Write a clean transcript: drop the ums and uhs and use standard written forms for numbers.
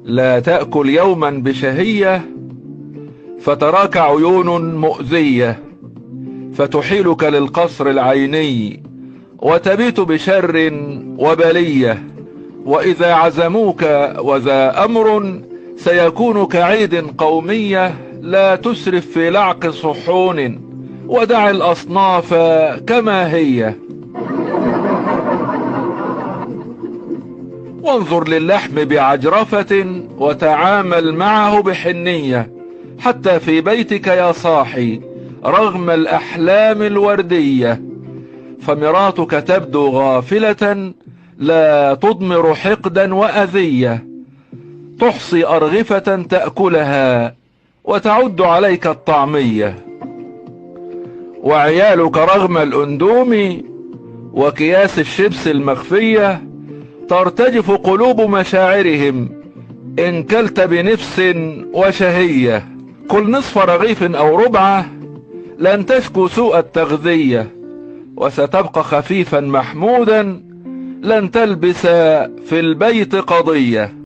لا تأكل يوما بشهية فتراك عيون مؤذية، فتحيلك للقصر العيني وتبيت بشر وبلية. وإذا عزموك وذا أمر سيكون كعيد قومية، لا تسرف في لعق صحون ودع الأصناف كما هي. وانظر للحم بعجرفة وتعامل معه بحنية، حتى في بيتك يا صاحي رغم الأحلام الوردية. فمراتك تبدو غافلة لا تضمر حقدا وأذية، تحصي أرغفة تأكلها وتعد عليك الطعمية. وعيالك رغم الأندوم وكياس الشبس المخفية ترتجف قلوب مشاعرهم إن كلت بنفس وشهية. كل نصف رغيف أو ربعه لن تشكو سوء التغذية، وستبقى خفيفا محمودا لن تلبس في البيت قضية.